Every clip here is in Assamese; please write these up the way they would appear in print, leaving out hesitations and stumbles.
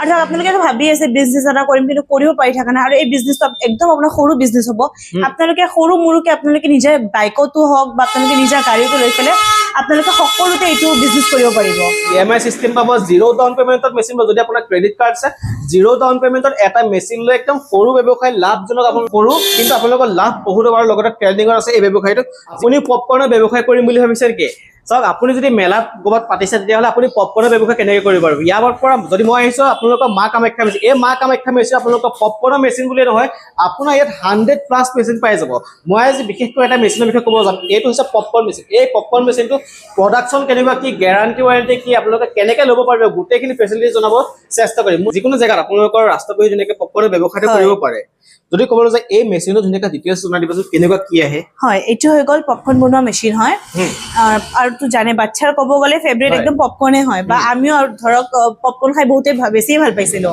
আৰু আপোনালোকে ভাবি আছে বিজনেছ এটা কৰিম কিন্তু কৰিব পাৰি থকা নাই আৰু এই বিজনেছটো একদম আপোনাৰ সৰু বিজনেছ হ'ব আপোনালোকে সৰু মুৰুকে আপোনালোকে নিজে বাইকতো হওক বা আপোনালোকে নিজা গাড়ীটো লৈ পেলাই আপোনালোকে সকলোতে এইটো বিজনেছ কৰিব পাৰিব ইএমআই সিস্টেম পাব জিৰো ডাউন পেমেন্টত মেচিন যদি আপোনাৰ ক্ৰেডিট কাৰ্ড আছে জিৰো ডাউন পেমেন্টত এটা মেচিন লৈ একদম সৰু ব্যৱসায় লাভজনক আপুনি সৰু কিন্তু আপোনালোকৰ লাভ বহুত হোৱাৰ লগতে ট্ৰেন্ডিংত আছে এই ব্যৱসায়টো আপুনি পপকৰ্নৰ ব্যৱসায় কৰিম বুলি ভাবিছে নেকি চাওক আপুনি যদি মেলাত ক'ৰবাত পাতিছে তেতিয়াহ'লে আপুনি পপকৰ্নৰ ব্যৱসায় কেনেকৈ কৰিব পাৰিব ইয়াৰ পৰা যদি মই আহিছোঁ আপোনালোকৰ মা কামাখ্যা মেচিন এই মা কামাখ্যা মেচিন আপোনালোকৰ পপকৰ্নৰ মেচিন বুলিয়ে নহয় আপোনাৰ ইয়াত 100+ মেচিন পাই যাব মই আজি বিশেষকৈ এটা মেচিনৰ বিষয়ে ক'ব যাম এইটো হৈছে পপকৰ্ন মেচিন এই পপকৰ্ন মেচিনটো প্ৰডাকশ্যন কেনেকুৱা কি গেৰাণ্টি ৱাৰেণ্টি কি আপোনালোকে কেনেকৈ ল'ব পাৰিব গোটেইখিনি ফেচিলিটি জনাব চেষ্টা কৰিম যিকোনো জেগাত আপোনালোকৰ ৰাস্তা কৰি ধুনীয়াকৈ পপকৰ্নৰ ব্যৱসায়টো কৰিব পাৰে যদি ক'বলৈ যায় এই মেচিনটো ধুনীয়াকৈ ডিটেইলছ জনাই দিবচোন কেনেকুৱা কি আহে হয় এইটো হৈ গ'ল পপকৰ্ন বনোৱা মেচিন হয় আৰু তো জানে বাচ্চাৰ ক'ব গ'লে ফেভৰেট একদম পপকৰ্নে হয় বা আমিও ধৰক পপকৰ্ন খাই বহুতে বেছি ভাল পাইছিলোঁ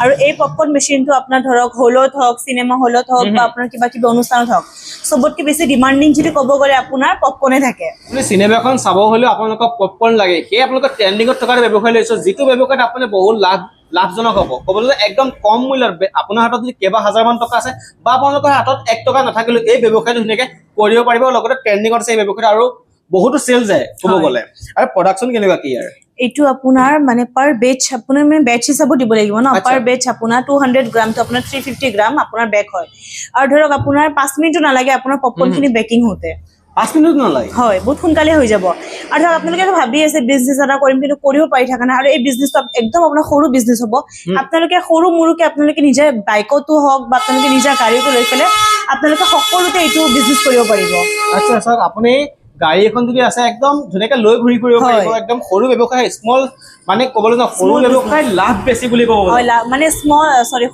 আৰু এই পপকৰ্ন মেচিনটো আপোনাৰ ধৰক হলত হওক চিনেমা হলত হওক বা আপোনাৰ কিবা কিবি অনুষ্ঠানত হওক চবতকৈ বেছি ডিমাণ্ডিং যদি ক'ব গ'লে আপোনাৰ পপকৰ্নে থাকে আপুনি চিনেমাখন চাব হ'লেও আপোনালোকক পপকৰ্ন লাগে সেই আপোনালোকৰ ট্ৰেণ্ডিঙত থকা ব্যৱসায় লৈছোঁ যিটো ব্যৱসায়ত আপুনি বহুত লাভজনক হ'ব ক'বলৈ একদম কম মূল্যত আপোনাৰ হাতত যদি কেইবা হাজাৰমান টকা আছে বা আপোনালোকৰ হাতত 1 টকা নাথাকিলেও এই ব্যৱসায়টো ধুনীয়াকৈ কৰিব পাৰিব লগতে ট্ৰেণ্ডিঙত আছে এই ব্যৱসায়টো আৰু বহুতো চেল যায় ক'ব গ'লে আৰু প্ৰডাকশ্যন কেনেকুৱা কি ইয়াৰ এইটো আপোনাৰ মানে পাৰ বেচ আপোনাৰ মানে বেচ হিচাপত দিব লাগিব ন পাৰ বেচ আপোনাৰ 200 গ্ৰাম তো আপোনাৰ 350 গ্ৰাম আপোনাৰ বেক হয় আৰু ধৰক আপোনাৰ 5 মিনিটো নালাগে আপোনাৰ পপকৰ্নখিনি বেকিং হওঁতে 5 মিনিট নালাগে হয় বহুত সোনকালে হৈ যাব আৰু ধৰক আপোনালোকে ভাবি আছে বিজনেছ এটা কৰিম কিন্তু কৰিব পাৰি থকা নাই আৰু এই বিজনেছটো একদম আপোনাৰ সৰু বিজনেছ হ'ব আপোনালোকে সৰু মুৰুকে আপোনালোকে নিজে বাইকতো হওক বা আপোনালোকে নিজা গাড়ীটো লৈ পেলাই আপোনালোকে সকলোতে এইটো বিজনেছ কৰিব পাৰিব আচ্ছা চাওক আপুনি গাড়ী এখন যদি আছে একদম ধুনীয়াকৈ লৈ ঘূৰি ফুৰিব পাৰিব একদম সৰু ব্যৱসায় স্মল মানে ক'বলৈ যাওঁ সৰু ব্যৱসায় লাভ বেছি বুলি ক'ব হয় মানে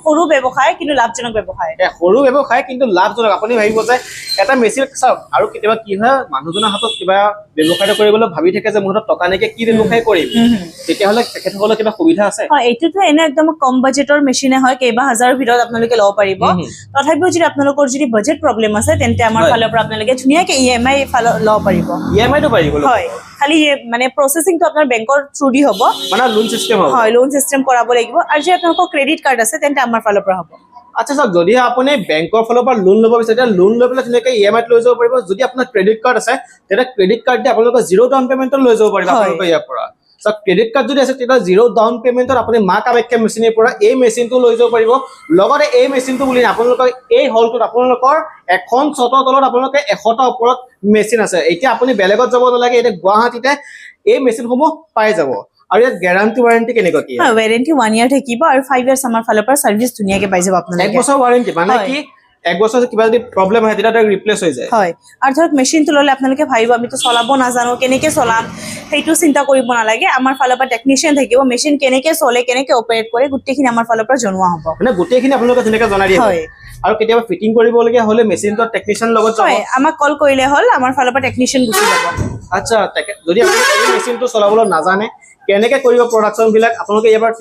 সৰু ব্যৱসায় কিন্তু লাভজনক ব্যৱসায় সৰু ব্যৱসায় কিন্তু লাভজনক আপুনি ভাবিব যে এটা মেচিন চাওক আৰু কেতিয়াবা কি হয় মানুহজনৰ হাতত কিবা ব্যৱসায় কৰিবলৈ ভাবি থাকে যে মোৰ হাতত টকা নাইকিয়া কি ব্যৱসায় কৰিম তেতিয়াহ'লে তেখেতসকলৰ কিবা সুবিধা আছে হয় এইটোতো এনে একদম কম বাজেটৰ মেচিনে হয় কেইবা হাজাৰৰ ভিতৰত আপোনালোকে ল'ব পাৰিব তথাপিও যদি আপোনালোকৰ যদি বাজেট প্ৰব্লেম আছে তেন্তে আমাৰ ফালৰ পৰা আপোনালোকে ধুনীয়াকৈ ইএমআই ল'ব পাৰিব ইএমআইটো পাৰিব হয় খালি মানে প্ৰসেসিংটো আপোনাৰ বেংকৰ থ্ৰু দি হ'ব মানে লোন সিস্টেম হ'ব হয় লোন সিস্টেম কৰাব লাগিব আৰু যদি আপোনালোকৰ ক্ৰেডিট কাৰ্ড আছে তেন্তে আমাৰ ফালৰ পৰা হ'ব আচ্ছা চাওক যদি আপুনি বেংকৰ ফালৰ পৰা লোন ল'ব বিচাৰে তেতিয়া লোন লৈ পেলাই ধুনীয়াকৈ ইএমআইত লৈ যাব পাৰিব যদি আপোনাৰ ক্ৰেডিট কাৰ্ড আছে তেতিয়া ক্ৰেডিট কাৰ্ড দি আপোনালোকৰ জিৰো ডাউন পেমেণ্টত লৈ যাব পাৰিব আপোনালোকৰ ইয়াৰ পৰা চাওক ক্ৰেডিট কাৰ্ড যদি আছে তেতিয়া জিৰো ডাউন পেমেণ্টত আপুনি মা কামাখ্যা মেচিনৰ পৰা এই মেচিনটো লৈ যাব পাৰিব লগতে এই মেচিনটো বুলি আপোনালোকৰ এই হলটোত আপোনালোকৰ এখন ছটৰ তলত আপোনালোকে 100টা ওপৰত মেচিন আছে এতিয়া আপুনি বেলেগত যাব নালাগে এতিয়া গুৱাহাটীতে এই মেচিনসমূহ পাই যাব আৰু ইয়াত গ্যাৰান্টি ওয়াৰেন্টি কেনেকুৱা কি হয় ওয়াৰেন্টি 1 ইয়াৰ থাকিব আৰু 5 ইয়াৰ্স আমাৰ ফালৰ পৰা সাৰ্ভিস ধুনীয়াকৈ পাই যাব আপোনালোকে 1 বছৰ ওয়াৰেন্টি মানে কি 1 বছৰ কিবা যদি প্ৰবলেম হয় তেতিয়া এটা ৰিপ্লেস হৈ যায় হয় আৰু ধৰক মেচিনটো ললে আপোনালোকে ভাবিব আমি তো চলাব নাজানো কেনেকৈ চলাম সেইটো চিন্তা কৰিব নালাগে আমাৰ ফালৰ পৰা টেকনিশিয়ান থাকিব মেচিন কেনেকৈ চলে কেনেকৈ অপাৰেট কৰে গোটেইখিনি আমাৰ ফালৰ পৰা জনোৱা হ'ব মানে গোটেইখিনি আপোনালোকে ধুনীয়াকৈ জনাই দিয়ে হয় আৰু কেতিয়াবা ফিটিং কৰিবলগীয়া হলে মেচিনটো টেকনিশিয়ান লগত যাব হয় আমাক কল কৰিলে হল আমাৰ ফালৰ পৰা টেকনিশিয়ান গুচি যাব আচ্ছা যদি আপুনি এই মেচিনটো চলাবলৈ নাজানে কেনেকৈ কৰিব প্ৰডাকশ্যন বিলাক আপোনালোকে এবাৰ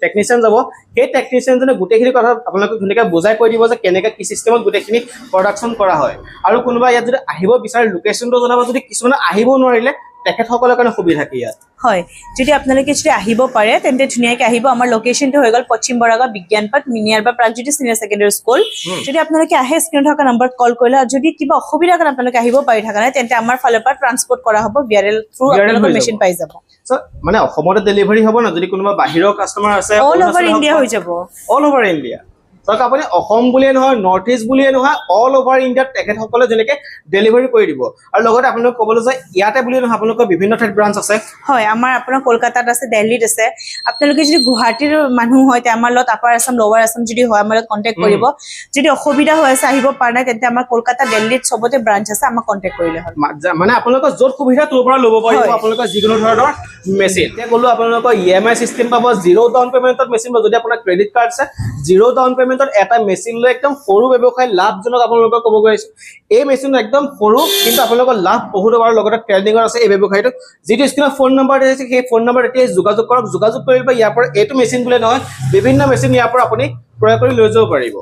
টেকনিশিয়ান যাব সেই টেকনিশিয়ানজনে গোটেইখিনি কথা আপোনালোকক ধুনীয়াকৈ বুজাই কৈ দিব যে কেনেকৈ কি সিস্টেমত গোটেইখিনি প্ৰডাকশ্যন কৰা হয় আৰু কোনোবা ইয়াত যদি আহিব বিচাৰে লোকেশ্যনটো জনাব যদি কিছুমানে আহিব নোৱাৰিলে তেখেতসকলৰ কাৰণে সুবিধা কি ইয়াত হয় যদি আপোনালোকে যদি আহিব পাৰে তেন্তে ধুনীয়াকৈ আহিব আমাৰ লোকেশ্যনটো হৈ গ'ল পশ্চিম বৰাগাঁও বিজ্ঞান পাঠ নিয়াৰ বাই প্ৰাগজ্যোতি সিনিয়ৰ সেকেন্ডাৰী স্কুল যদি আপোনালোকে আহে স্ক্ৰীনত থকা নম্বৰত কল কৰিলে আৰু যদি কিবা অসুবিধা কাৰণে আপোনালোকে আহিব পাৰি থকা নাই তেন্তে আমাৰ ফালৰ পৰা ট্ৰান্সপোৰ্ট কৰা হ'ব ভিআৰএল থ্ৰু আপোনালোকৰ মেচিন পাই যাব মানে অসমতে ডেলিভাৰী হ'ব না যদি কোনোবা বাহিৰৰ কাস্টমাৰ আছে অল ওভাৰ ইণ্ডিয়া হৈ যাব অল ওভাৰ ইণ্ডিয়া চাওক আপুনি অসম বুলিয়ে নহয় নৰ্থ ইষ্ট বুলিয়ে নহয় অল ওভাৰ ইণ্ডিয়াত তেখেতসকলে যেনেকৈ ডেলিভাৰী কৰি দিব আৰু লগতে আপোনালোক ক'বলৈ যায় ইয়াতে বুলিয়ে নহয় আপোনালোকৰ বিভিন্ন ঠাইত ব্ৰাঞ্চ আছে হয় আমাৰ আপোনাৰ কলকাতাত আছে দিল্লীত আছে আপোনালোকে যদি গুৱাহাটীৰ মানুহ হয় তে আমাৰ লগত আপাৰ আসাম লোৱাৰ আসাম যদি হয় আমাৰ লগত কণ্টেক্ট কৰিব যদি অসুবিধা হৈ আছে আহিব পৰা নাই তেন্তে আমাৰ কলকাতা দিল্লীত চবতে ব্ৰাঞ্চ আছে আমাক কণ্টেক্ট কৰিলে হ'ল মানে আপোনালোকৰ য'ত সুবিধা তোৰ পৰা ল'ব পাৰিব আপোনালোকৰ যিকোনো ধৰণৰ মেচিন এতিয়া ক'লো আপোনালোকৰ ইএমআই চিষ্টেম পাব জিৰো ডাউন পেমেণ্টত মেচিন পাব যদি আপোনাৰ ক্ৰেডিট কাৰ্ড আছে জিৰো ডাউন পেমেণ্টত এটা মেচিন লৈ একদম সৰু ব্যৱসায় লাভজনক আপোনালোকক ক'ব গৈছো এই মেচিনটো একদম সৰু কিন্তু আপোনালোকৰ লাভ বহুত হোৱাৰ লগতে ট্ৰেন্ডিঙত আছে এই ব্যৱসায়টো যিটো স্ক্ৰীনত ফোন নম্বৰ দিছে সেই ফোন নম্বৰ এতিয়া যোগাযোগ কৰক যোগাযোগ কৰিব ইয়াৰ পৰা এইটো মেচিন বুলিয়ে নহয় বিভিন্ন মেচিন ইয়াৰ পৰা আপুনি ক্ৰয় কৰি লৈ যাব পাৰিব